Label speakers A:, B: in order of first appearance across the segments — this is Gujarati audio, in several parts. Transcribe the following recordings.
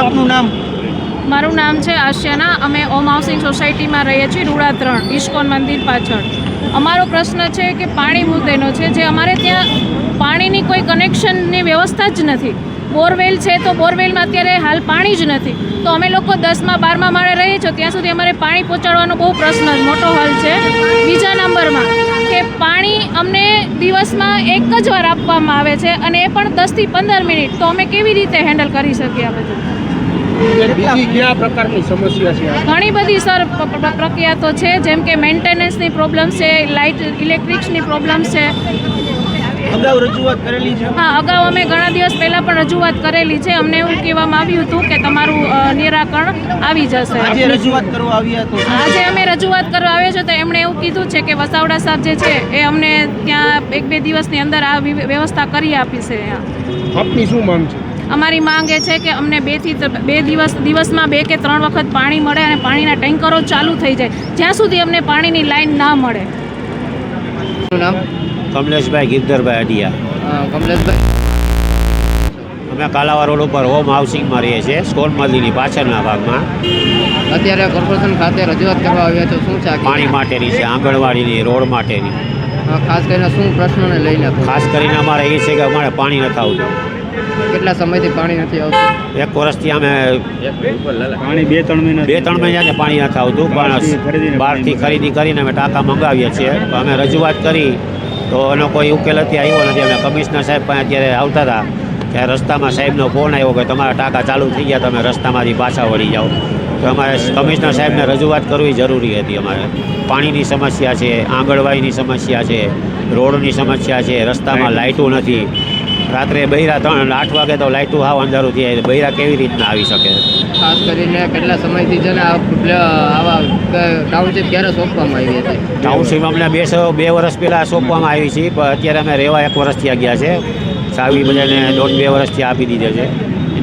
A: આપનું નામ?
B: મારું નામ છે આશિયાના. અમે ઓમ હાઉસિંગ સોસાયટીમાં રહીએ છીએ, રૂડા 3, ઇસ્કોન મંદિર પાછળ. અમારો પ્રશ્ન છે કે પાણી મુદ્દેનો છે. જે અમારે ત્યાં પાણીની કોઈ કનેક્શનની વ્યવસ્થા જ નથી. બોરવેલ છે તો બોરવેલમાં અત્યારે હાલ પાણી જ નથી. તો અમે લોકો 10માં 12માં માળે રહીએ છીએ, ત્યાં સુધી અમારે પાણી પહોંચાડવાનો બહુ પ્રશ્ન મોટો હલ છે. બીજા નંબરમાં કે પાણી અમને દિવસમાં એક જ વાર આપવામાં આવે છે, અને એ પણ 10 થી 15 મિનિટ. તો અમે કેવી રીતે હેન્ડલ કરી શકીએ આ બધું?
A: કયા પ્રકારની સમસ્યા છે?
B: ઘણી બધી સર પ્રક્રિયા તો છે, જેમ કે મેન્ટેનન્સની પ્રોબ્લેમ છે, લાઇટ ઇલેક્ટ્રિક્સની પ્રોબ્લેમ છે.
A: અગાઉ રજૂઆત કરેલી છે?
B: હા, અગાઉ અમે ઘણા દિવસ પહેલાં પણ રજૂઆત કરેલી છે. અમને એવું કહેવામાં આવ્યું હતું કે તમારું નિરાકરણ આવી જશે.
A: આજે રજૂઆત કરવા આવ્યા તો?
B: આજે અમે રજૂઆત કરવા આવ્યા છે, તો એમણે એવું કીધું છે કે વસાવડા સાહેબ જે છે એ અમને ત્યાં 1-2 દિવસની અંદર આ વ્યવસ્થા કરી આપી છે.
A: આપની શું માંગ છે?
B: અમારી માંગ એ છે કે અમને 2 દિવસમાં 2 કે 3 વખત પાણી મળે, અને પાણીના ટેન્કરો ચાલુ થઈ જાય, જ્યાં સુધી અમને પાણીની લાઈન ના મળે.
C: નામ?
D: કમલેશભાઈ ગિરધરભાઈ અડિયા.
C: કમલેશભાઈ,
D: અમે કાલાવા રોડ ઉપર હોમ હાઉસિંગમાં રહીએ છીએ, સ્કોન મંદિરની પાછળના ભાગમાં.
C: અત્યારે કોર્પોરેશન ખાતે રજૂઆત કરવા આવ્યા છો, શું છે?
D: પાણી માટેની છે, આંગણવાડીની, રોડ માટેની.
C: ખાસ કરીને શું પ્રશ્નોને લઈને?
D: ખાસ કરીને અમારે એ છે કે અમારે પાણી નથી આવતું.
C: કેટલા સમયથી પાણી નથી આવતું?
D: 1 વર્ષથી અમે
A: પાણી 2-3
D: મહિનાથી પાણી નથી આવતું, પણ બહારથી ખરીદી કરીને અમે ટાંકા મંગાવીએ છીએ. અમે રજૂઆત કરી તો એનો કોઈ ઉકેલ અત્યારે આવ્યો નથી. અમે કમિશનર સાહેબ પાસે અત્યારે આવતા હતા, ત્યારે રસ્તામાં સાહેબનો ફોન આવ્યો કે તમારા ટાંકા ચાલુ થઈ ગયા, તમે રસ્તામાંથી પાછા વળી જાઓ. તો અમારે કમિશનર સાહેબને રજૂઆત કરવી જરૂરી હતી. અમારે પાણીની સમસ્યા છે, આંગણવાડીની સમસ્યા છે, રોડની સમસ્યા છે, રસ્તામાં લાઇટો નથી. રાત્રે બૈરા 8 વાગે તો લાઇટો હાવ અંધારું થઈ જાય. બૈરા કેવી રીતના આવી શકે?
C: ખાસ કરીને કેટલા સમયથી છે ને આવા ટાઉનશીપ ક્યારે સોંપવામાં આવી હતી?
D: ટાઉનશીપ અમને 2 વર્ષ પહેલાં સોંપવામાં આવી છે, પણ અત્યારે અમે રહેવા 1 વર્ષથી ગયા છે. ચાવી બધાને 1.5-2 વર્ષથી આપી દીધે છે.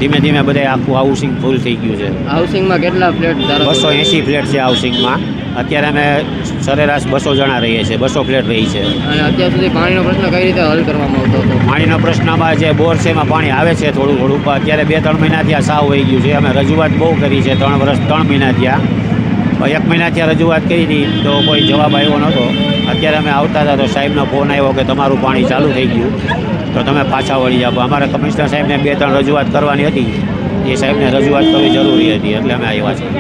D: ધીમે ધીમે બધા આખું હાઉસિંગ ફૂલ થઈ ગયું છે.
C: હાઉસિંગમાં કેટલા ફ્લેટ?
D: 280 ફ્લેટ છે હાઉસિંગમાં. અત્યારે અમે સરેરાશ 200 જણા રહીએ છીએ, 200 ફ્લેટ રહી છે.
C: અને અત્યાર સુધી પાણીનો પ્રશ્ન કઈ રીતે હલ કરવામાં આવતો હતો?
D: પાણીનો પ્રશ્નમાં જે બોર છે એમાં પાણી આવે છે થોડું થોડું, પણ અત્યારે 2-3 મહિનાથી આ સાવ વહી ગયું છે. અમે રજૂઆત બહુ કરી છે, 3 મહિના થયા. 1 મહિનાથી રજૂઆત કરી હતી તો કોઈ જવાબ આવ્યો નહોતો. અત્યારે અમે આવતા હતા તો સાહેબનો ફોન આવ્યો કે તમારું પાણી ચાલુ થઈ ગયું, તો તમે પાછા વળી જાઓ. અમારે કમિશનર સાહેબને 2-3 રજૂઆત કરવાની હતી, એ સાહેબને રજૂઆત કરવી જરૂરી હતી, એટલે અમે આવ્યા છીએ.